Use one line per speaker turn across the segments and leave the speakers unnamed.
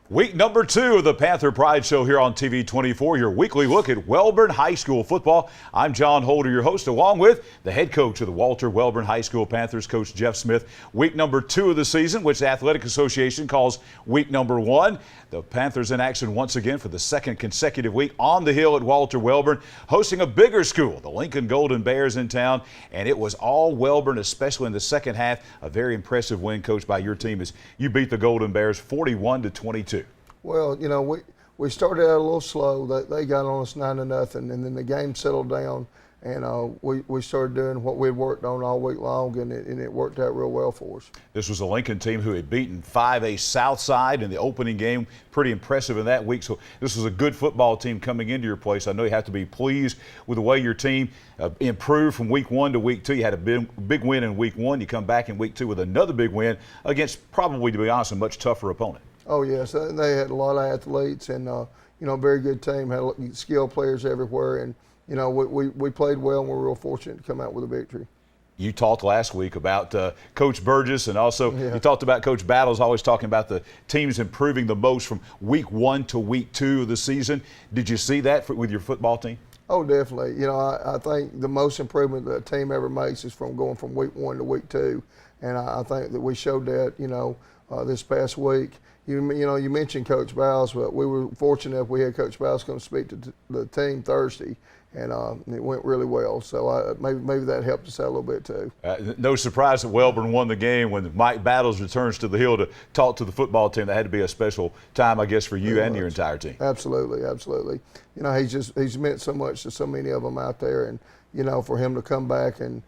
Week number 2 of the Panther Pride Show here on TV 24, your weekly look at Wellborn High School football. I'm John Holder, your host, along with the head coach of the Walter Wellborn High School Panthers, Coach Jeff Smith. Week number 2 of the season, which the Athletic Association calls week number 1. The Panthers in action once again for the second consecutive week on the hill at Walter Wellborn, hosting a bigger school, the Lincoln Golden Bears in town, and it was all Wellborn, especially in the second half. A very impressive win, Coach, by your team as you beat the Golden Bears 41-22.
Well, you know, we started out a little slow. They got on us 9-0, and then the game settled down, and we started doing what we'd worked on all week long, and it worked out real well for us.
This was a Lincoln team who had beaten 5A Southside in the opening game. Pretty impressive in that week. So this was a good football team coming into your place. I know you have to be pleased with the way your team improved from week 1 to week 2. You had a big win in week 1. You come back in week 2 with another big win against probably, to be honest, a much tougher opponent.
Oh, yes. They had a lot of athletes and, you know, very good team, had skilled players everywhere. And, you know, we played well and we're real fortunate to come out with a victory.
You talked last week about Coach Burgess, and also you talked about Coach Battles, always talking about the teams improving the most from week 1 to week 2 of the season. Did you see that with your football team?
Oh, definitely. You know, I think the most improvement that a team ever makes is from going from week 1 to week 2. And I think that we showed that, you know, this past week. You know, you mentioned Coach Bowles, but we were fortunate enough we had Coach Bowles come speak to the team Thursday, and it went really well. So maybe that helped us out a little bit too.
No surprise that Wellborn won the game when Mike Battles returns to the hill to talk to the football team. That had to be a special time, I guess, for you and your entire team.
Absolutely, absolutely. You know, he's meant so much to so many of them out there, and you know, for him to come back and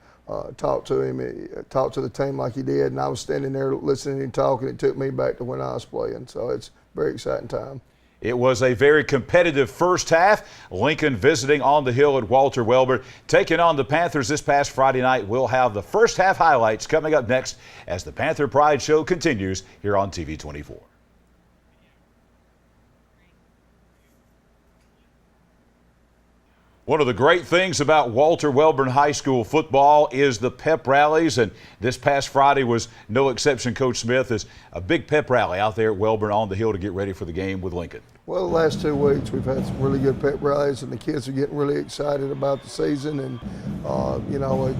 talk to him, talk to the team like he did, and I was standing there listening to him talk, and it took me back to when I was playing. So it's a very exciting time.
It was a very competitive first half. Lincoln visiting on the hill at Walter Wellborn, taking on the Panthers this past Friday night. We'll have the first half highlights coming up next as the Panther Pride Show continues here on TV 24. One of the great things about Walter Wellborn High School football is the pep rallies, and this past Friday was no exception. Coach Smith, is a big pep rally out there at Wellborn on the hill to get ready for the game with Lincoln.
Well, the last 2 weeks we've had some really good pep rallies, and the kids are getting really excited about the season, and you know,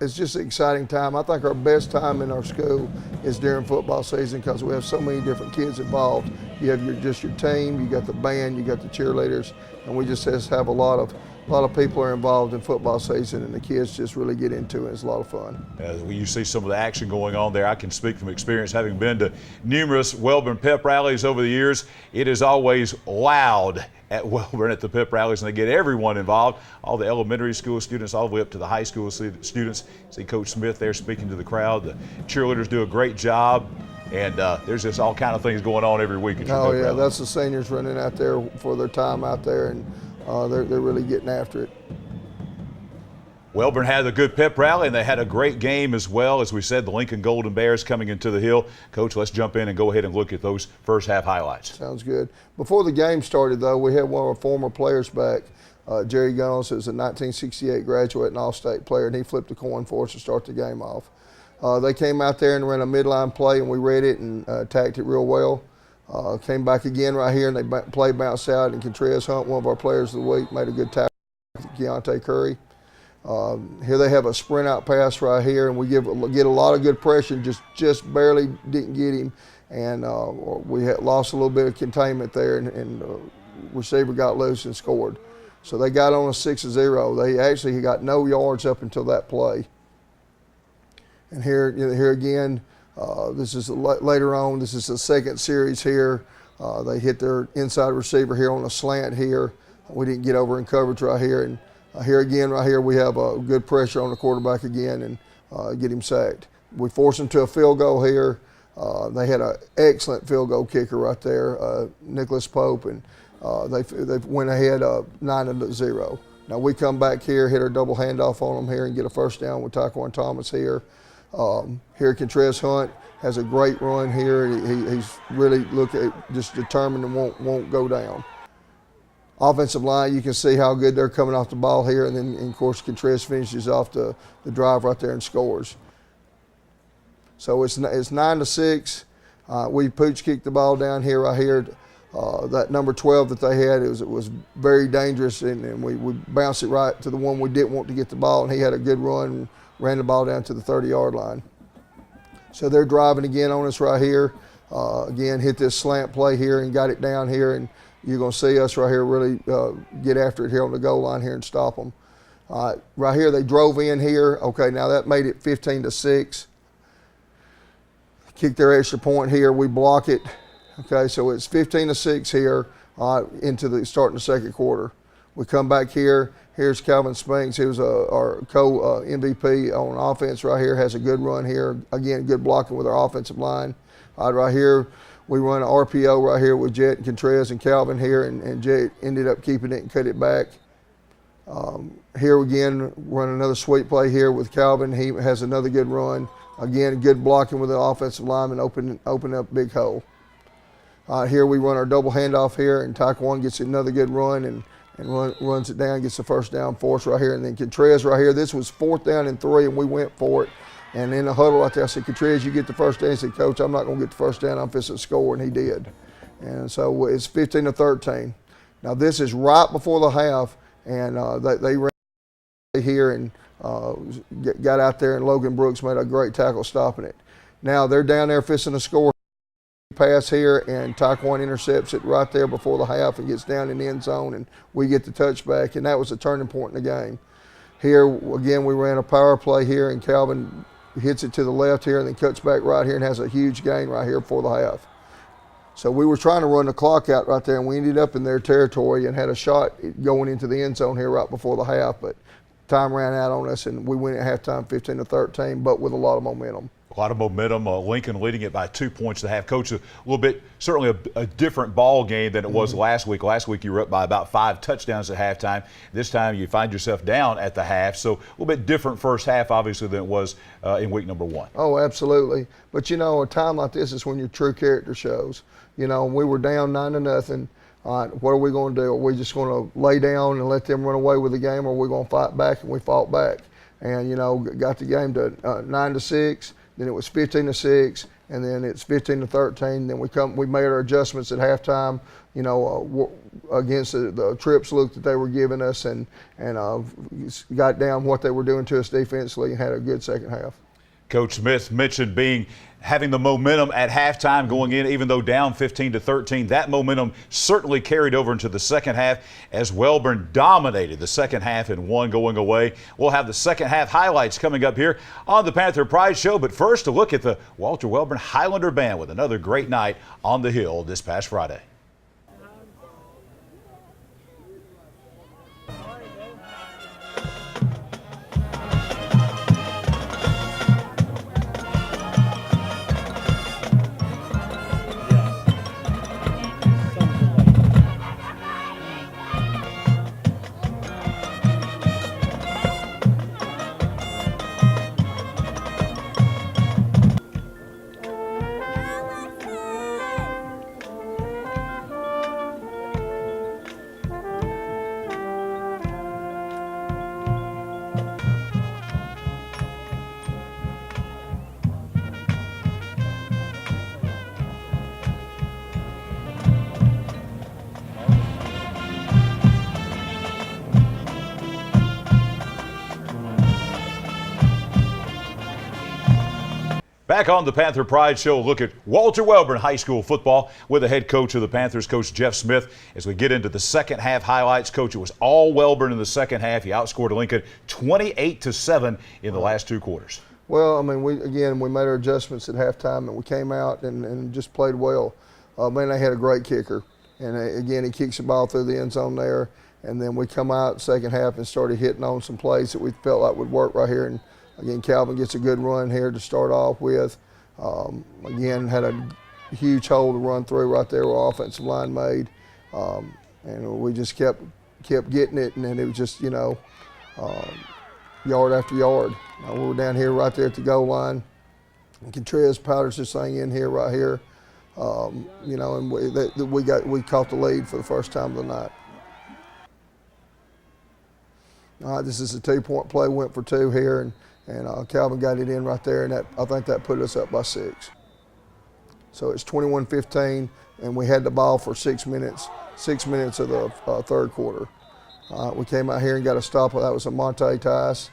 it's just an exciting time. I think our best time in our school is during football season because we have so many different kids involved. You have just your team, you got the band, you got the cheerleaders, and we just have a lot of people are involved in football season, and the kids just really get into it. It's a lot of fun.
When you see some of the action going on there, I can speak from experience, having been to numerous Wellborn pep rallies over the years. It is always loud at Wellborn at the pep rallies, and they get everyone involved, all the elementary school students all the way up to the high school students. See Coach Smith there speaking to the crowd. The cheerleaders do a great job. And there's just all kind of things going on every week.
Oh, yeah, that's the seniors running out there for their time out there, and they're really getting after it.
Wellborn had a good pep rally, and they had a great game as well. As we said, the Lincoln Golden Bears coming into the hill. Coach, let's jump in and go ahead and look at those first half highlights.
Sounds good. Before the game started, though, we had one of our former players back. Jerry Gunnels is a 1968 graduate and All-State player, and he flipped a coin for us to start the game off. They came out there and ran a midline play, and we read it and attacked it real well. Came back again right here, and they play bounced out, and Contreras Hunt, one of our players of the week, made a good tackle with Keontae Curry. Here they have a sprint out pass right here, and we get a lot of good pressure, just barely didn't get him, and we had lost a little bit of containment there, and the receiver got loose and scored. So they got on a 6-0. They actually got no yards up until that play. And here again, this is later on. This is the second series here. They hit their inside receiver here on a slant here. We didn't get over in coverage right here. And here again, right here, we have a good pressure on the quarterback again and get him sacked. We force him to a field goal here. They had an excellent field goal kicker right there, Nicholas Pope, and they went ahead 9-0. Now we come back here, hit our double handoff on them here, and get a first down with Taquan Thomas here. Here Contreras Hunt has a great run here. He's really just determined and won't go down. Offensive line, you can see how good they're coming off the ball here, and then of course Contreras finishes off the drive right there and scores. So it's 9-6. We pooch kicked the ball down here, right here. That number 12 that they had, it was very dangerous, and we bounced it right to the one we didn't want to get the ball, and he had a good run, ran the ball down to the 30-yard line. So they're driving again on us right here. Again, hit this slant play here and got it down here, and you're going to see us right here really get after it here on the goal line here and stop them. Right here, they drove in here. Okay, now that made it 15-6. Kick their extra point here. We block it. Okay, so it's 15-6 here into the starting the second quarter. We come back here. Here's Calvin Spinks. He was our co-MVP on offense right here. Has a good run here. Again, good blocking with our offensive line. Right here, we run an RPO right here with Jet and Contreras and Calvin here, and Jet ended up keeping it and cut it back. Here again, run another sweep play here with Calvin. He has another good run. Again, good blocking with the offensive lineman, open up big hole. Here we run our double handoff here, and Taekwon gets another good run and runs it down, gets the first down for us right here. And then Contreras right here, this was 4th down and 3, and we went for it. And in the huddle right there, I said, Contreras, you get the first down. He said, Coach, I'm not going to get the first down. I'm fixing to score, and he did. And so it's 15-13. Now this is right before the half, and they ran here and got out there, and Logan Brooks made a great tackle stopping it. Now they're down there fixing to score. Pass here, and Taekwon intercepts it right there before the half and gets down in the end zone, and we get the touchback, and that was a turning point in the game. Here again, we ran a power play here, and Calvin hits it to the left here and then cuts back right here and has a huge gain right here before the half. So we were trying to run the clock out right there, and we ended up in their territory and had a shot going into the end zone here right before the half, but time ran out on us, and we went at halftime 15-13, but with a lot of momentum.
A lot of momentum. Lincoln leading it by 2 points to half. Coach, a little bit, certainly a different ball game than it was last week. Last week you were up by about 5 touchdowns at halftime. This time you find yourself down at the half. So a little bit different first half, obviously, than it was in week number 1.
Oh, absolutely. But, a time like this is when your true character shows. We were down 9-0. All right, what are we going to do? Are we just going to lay down and let them run away with the game, or are we going to fight back? And we fought back and, got the game to 9-6. Then it was 15-6, and then it's 15-13. Then we made our adjustments at halftime, against the trips look that they were giving us, and got down what they were doing to us defensively and had a good second half.
Coach Smith mentioned having the momentum at halftime going in, even though down 15-13. That momentum certainly carried over into the second half as Wellborn dominated the second half and won going away. We'll have the second half highlights coming up here on the Panther Pride Show. But first, a look at the Walter Wellborn Highlander Band with another great night on the Hill this past Friday. Back on the Panther Pride Show, look at Walter Wellborn High School football with the head coach of the Panthers, Coach Jeff Smith. As we get into the second half highlights, Coach, it was all Wellborn in the second half. He outscored Lincoln 28-7 in the last 2 quarters.
Well, I mean, we made our adjustments at halftime, and we came out and just played well. They had a great kicker. And again, he kicks the ball through the end zone there. And then we come out second half and started hitting on some plays that we felt like would work right here. And again, Calvin gets a good run here to start off with. Again, had a huge hole to run through right there where offensive line made. And we just kept getting it, and then it was just, yard after yard. We were down here right there at the goal line. And Contreras powders this thing in here, right here. And we caught the lead for the first time of the night. All right, this is a 2-point play, went for 2 here, and Calvin got it in right there, and I think that put us up by 6. So it's 21-15, and we had the ball for 6 minutes. 6 minutes of the third quarter. We came out here and got a stop. That was a Monte Tice.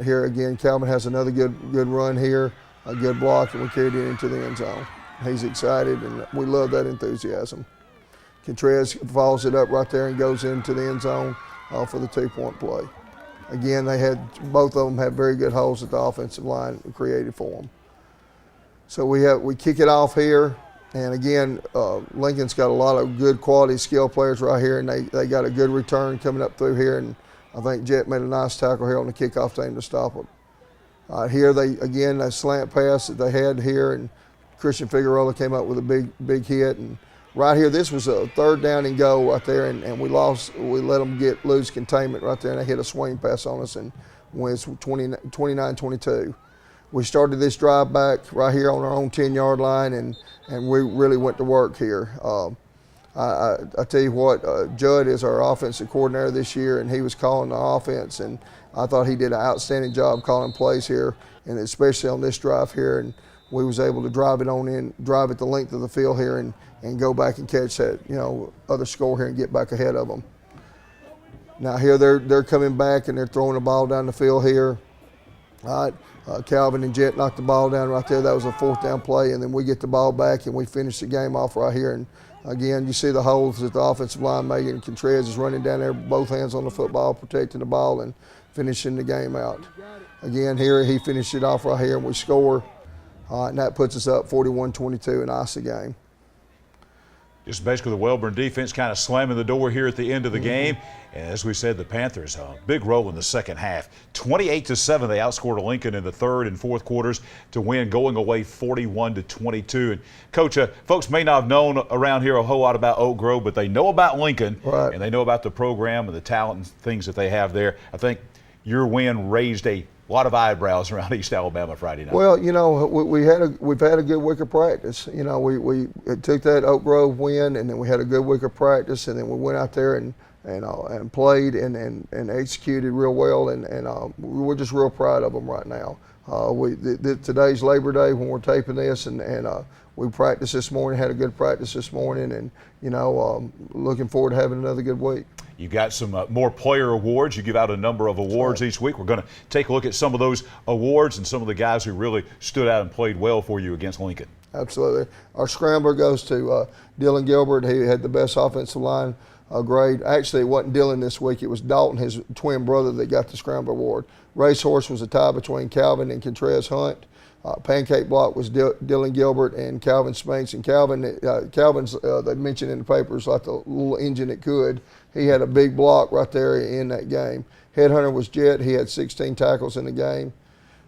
Here again, Calvin has another good run here, a good block, and we carried it into the end zone. He's excited, and we love that enthusiasm. Contreras follows it up right there and goes into the end zone for the 2-point play. Again, both of them had very good holes that the offensive line created for them. So we kick it off here, and again, Lincoln's got a lot of good quality skill players right here, and they got a good return coming up through here, and I think Jet made a nice tackle here on the kickoff team to stop it. Here that slant pass that they had here, and Christian Figueroa came up with a big hit, and right here this was a 3rd down and go right there, and we let them lose containment right there, and they hit a swing pass on us, and went 29-22. We started this drive back right here on our own 10-yard line, and we really went to work here. I tell you what, Judd is our offensive coordinator this year, and he was calling the offense, and I thought he did an outstanding job calling plays here, and especially on this drive here, and we was able to drive it the length of the field here, and go back and catch that other score here and get back ahead of them. Now here they're coming back and they're throwing the ball down the field here. All right. Calvin and Jet knocked the ball down right there. That was a 4th down play, and then we get the ball back and we finish the game off right here. And again, you see the holes that the offensive line made, and Contreras is running down there, both hands on the football, protecting the ball and finishing the game out. Again, here he finished it off right here, and we score, and that puts us up 41-22 and ice the game.
Just basically the Wellborn defense kind of slamming the door here at the end of the game. And as we said, the Panthers, a big role in the second half. 28-7, they outscored Lincoln in the 3rd and 4th quarters to win, going away 41-22. And Coach, folks may not have known around here a whole lot about Oak Grove, but they know about Lincoln,
right,
and they know about the program and the talent and things that they have there. I think your win raised a lot of eyebrows around East Alabama Friday night.
Well, we've had a good week of practice. We took that Oak Grove win, and then we had a good week of practice, and then we went out there and played and executed real well, and we're just real proud of them right now. Today's Labor Day when we're taping this, and we practiced this morning, had a good practice this morning, and looking forward to having another good week.
You got some more player awards. You give out a number of awards each week. We're going to take a look at some of those awards and some of the guys who really stood out and played well for you against Lincoln.
Absolutely. Our scrambler goes to Dylan Gilbert. He had the best offensive line grade. Actually, it wasn't Dylan this week. It was Dalton, his twin brother, that got the scrambler award. Racehorse was a tie between Calvin and Contreras Hunt. Pancake block was Dylan Gilbert and Calvin Spinks. And Calvin's, they mentioned in the papers, like the little engine that could. He had a big block right there in that game. Headhunter was Jet. He had 16 tackles in the game.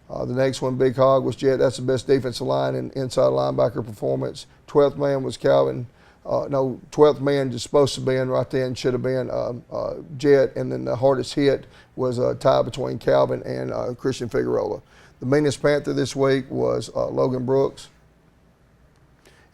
The next one, Big Hog, was Jet. That's the best defensive line and inside linebacker performance. 12th man was Calvin. 12th man just supposed to be in right then, should have been Jet. And then the hardest hit was a tie between Calvin and Christian Figueroa. The meanest Panther this week was Logan Brooks.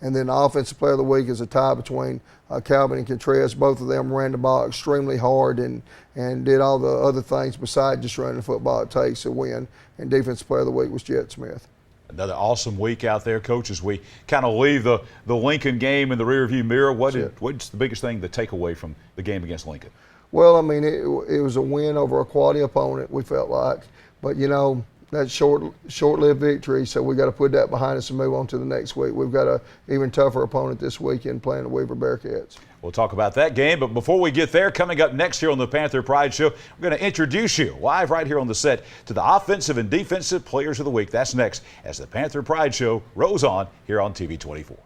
And then the offensive player of the week is a tie between Calvin and Contreras. Both of them ran the ball extremely hard and did all the other things besides just running the football it takes to win. And defensive player of the week was Jet Smith.
Another awesome week out there, Coach, as we kind of leave the Lincoln game in the rearview mirror. What's the biggest thing to take away from the game against Lincoln?
Well, I mean, it was a win over a quality opponent, we felt like. But, that's short-lived victory, so we got to put that behind us and move on to the next week. We've got an even tougher opponent this weekend playing the Weaver Bearcats.
We'll talk about that game, but before we get there, coming up next here on the Panther Pride Show, we're going to introduce you live right here on the set to the Offensive and Defensive Players of the Week. That's next as the Panther Pride Show rolls on here on TV 24.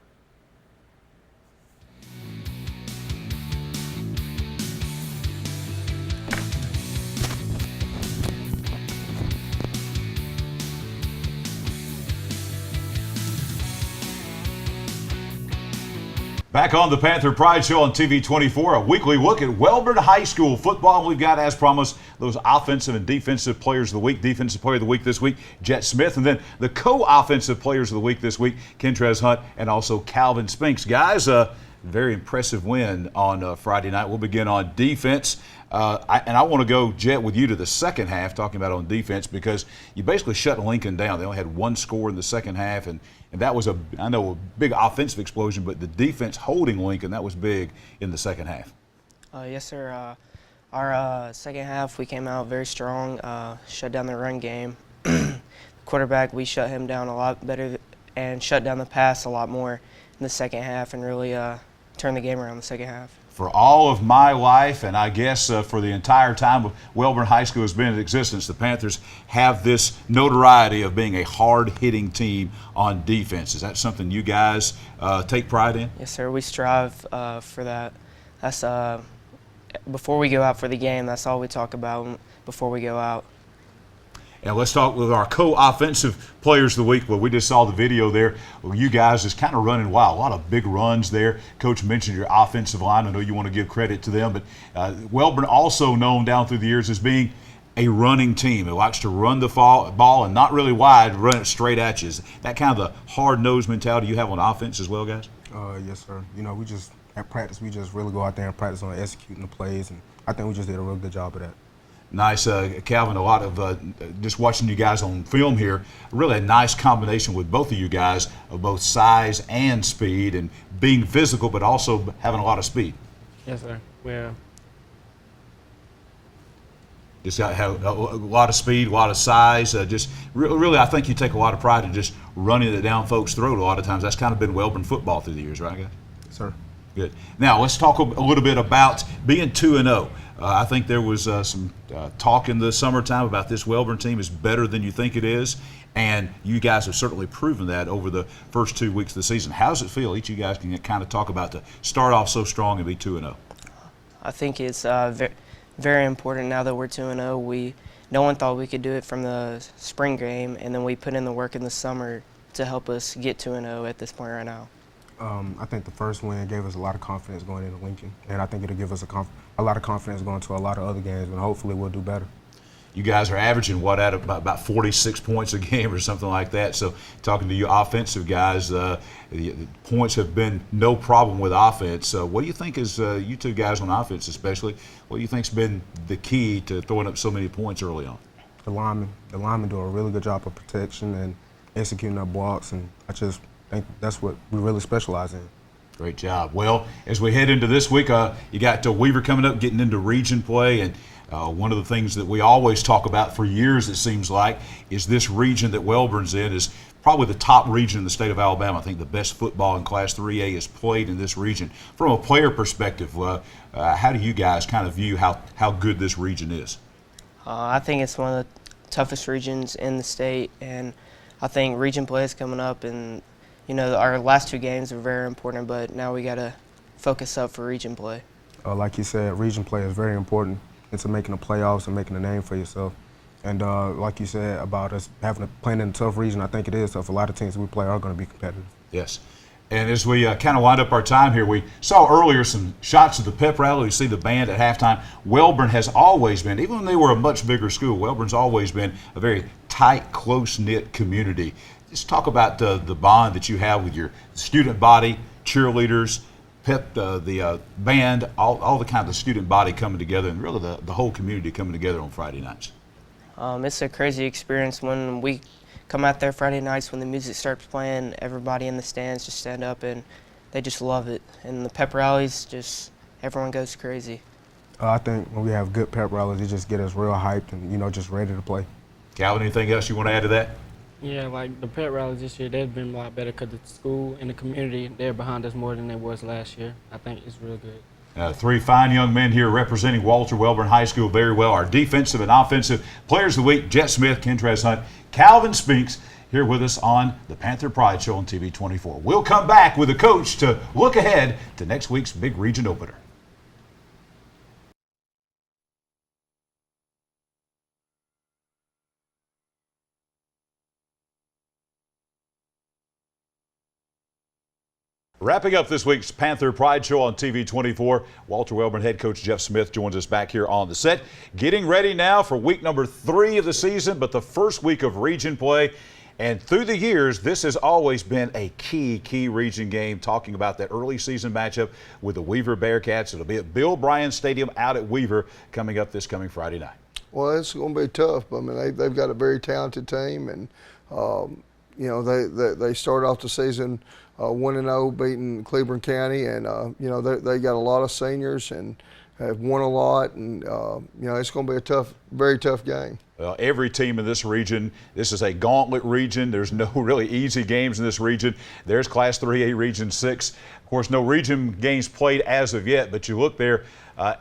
Back on the Panther Pride Show on TV 24, a weekly look at Wellborn High School football. We've got, as promised, those offensive and defensive players of the week. Defensive player of the week this week, Jet Smith, and then the co-offensive players of the week this week, Contreras Hunt and also Calvin Spinks. Guys, Very impressive win on Friday night. We'll begin on defense. I want to go, Jet, with you to the second half, talking about on defense, because you basically shut Lincoln down. They only had one score in the second half, and that was, I know, a big offensive explosion, but the defense holding Lincoln, that was big in the second half.
Yes, sir. Our second half, we came out very strong, shut down the run game. Quarterback, we shut him down a lot better and shut down the pass a lot more in the second half and really turned the game around in the second half.
For all of my life, and I guess for the entire time Wellborn High School has been in existence, the Panthers have this notoriety of being a hard-hitting team on defense. Is that something you guys take pride in?
Yes, sir. We strive for that. That's before we go out for the game, that's all we talk about before we go out.
And let's talk with our co-offensive players of the week. Well, we just saw the video there. Well, you guys is kind of running wild. A lot of big runs there. Coach mentioned your offensive line. I know you want to give credit to them, but Wellborn also known down through the years as being a running team. It likes to run the ball and not really wide, run it straight at you. Is that kind of the hard-nosed mentality you have on offense as well, guys?
Yes, sir. You know, we just, at practice, we just really go out there and practice on executing the plays, and I think we just did a real good job of that.
Nice, Calvin, a lot of just watching you guys on film here, really a nice combination with both of you guys of both size and speed and being physical but also having a lot of speed.
Yes, sir. Well,
just have a lot of speed, a lot of size. Just really, I think you take a lot of pride in just running it down folks' throat a lot of times. That's kind of been Wellborn football through the years, right, guys?
Yes, sir.
Good. Now, let's talk a little bit about being 2-0. I think there was some talk in the summertime about this Wellborn team is better than you think it is, and you guys have certainly proven that over the first 2 weeks of the season. How does it feel? Each of you guys can kind of talk about to start off so strong and be 2-0.
I think it's very important now that we're 2-0. No one thought we could do it from the spring game, and then we put in the work in the summer to help us get 2-0 at this point right now.
I think the first win gave us a lot of confidence going into Lincoln, and I think it'll give us a lot of confidence going to a lot of other games, and hopefully we'll do better.
You guys are averaging about 46 points a game or something like that. So talking to you offensive guys, the points have been no problem with offense. What do you think is, you two guys on offense especially, what do you think's been the key to throwing up so many points early on?
The linemen do a really good job of protection and executing their blocks, and I just think that's what we really specialize in.
Great job. Well, as we head into this week, you got Weaver coming up, getting into region play, and one of the things that we always talk about for years, it seems like, is this region that Wellborn's in is probably the top region in the state of Alabama. I think the best football in Class 3A is played in this region. From a player perspective, how do you guys kind of view how good this region is?
I think it's one of the toughest regions in the state, and I think region play is coming up, and you know, our last 2 games are very important, but now we got to focus up for region play.
Like you said, region play is very important into making the playoffs and making a name for yourself. And like you said about us playing in a tough region, I think it is tough. A lot of teams we play are going to be competitive.
Yes. And as we kind of wind up our time here, we saw earlier some shots of the pep rally. We see the band at halftime. Wellborn has always been, even when they were a much bigger school, Wellborn's always been a very tight, close-knit community. Just talk about the bond that you have with your student body, cheerleaders, pep, the band, all the kind of student body coming together, and really the whole community coming together on Friday nights.
It's a crazy experience when we come out there Friday nights when the music starts playing. Everybody in the stands just stand up and they just love it. And the pep rallies, just everyone goes crazy.
I think when we have good pep rallies, it just get us real hyped and, you know, just ready to play.
Calvin, anything else you want to add to that?
yeah, like the pep rallies this year, they've been a lot better because the school and the community, they're behind us more than they was last year. I think it's real good.
3 fine young men here representing Walter Wellborn High School very well. Our defensive and offensive players of the week, Jet Smith, Kentrez Hunt, Calvin Spinks, here with us on the Panther Pride Show on TV 24. We'll come back with a coach to look ahead to next week's big region opener. Wrapping up this week's Panther Pride Show on TV 24, Walter Wellborn head coach Jeff Smith joins us back here on the set. Getting ready now for week number 3 of the season, but the first week of region play. And through the years, this has always been a key region game, talking about that early season matchup with the Weaver Bearcats. It'll be at Bill Bryan Stadium out at Weaver coming up this coming Friday night.
Well, it's going to be tough. I mean, they've got a very talented team, and you know, they started off the season 1-0, beating Cleveland County, and you know, they got a lot of seniors and have won a lot, and you know, it's going to be a tough, very tough game.
Well, every team in this region, this is a gauntlet region. There's no really easy games in this region. There's Class 3A Region 6. Of course, no region games played as of yet, but you look there,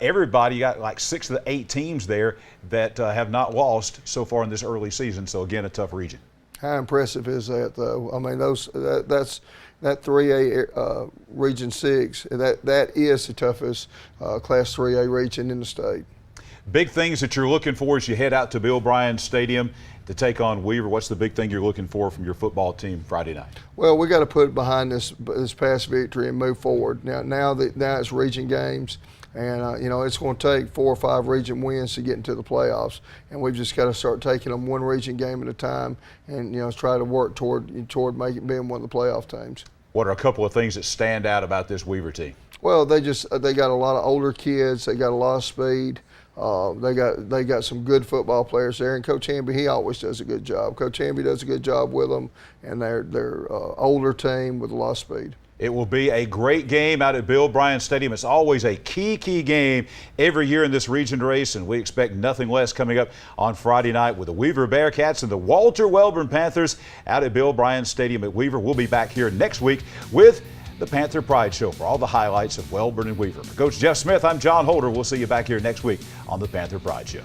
everybody, you got like 6 of the 8 teams there that have not lost so far in this early season. So again, a tough region.
How impressive is that, though? I mean, that 3A Region 6, that is the toughest Class 3A region in the state.
Big things that you're looking for as you head out to Bill Bryan Stadium to take on Weaver. What's the big thing you're looking for from your football team Friday night?
Well, we got to put behind this past victory and move forward. Now it's region games, and you know, it's going to take 4 or 5 region wins to get into the playoffs, and we've just got to start taking them one region game at a time, and you know, try to work toward being one of the playoff teams.
What are a couple of things that stand out about this Weaver team?
Well, they got a lot of older kids. They got a lot of speed. They got some good football players there, and Coach Hamby, he always does a good job. Coach Hamby does a good job with them, and they're older team with a lot of speed.
It will be a great game out at Bill Bryan Stadium. It's always a key game every year in this region race, and we expect nothing less coming up on Friday night with the Weaver Bearcats and the Walter Wellborn Panthers out at Bill Bryan Stadium at Weaver. We'll be back here next week with the Panther Pride Show for all the highlights of Wellborn and Weaver. For Coach Jeff Smith, I'm John Holder. We'll see you back here next week on the Panther Pride Show.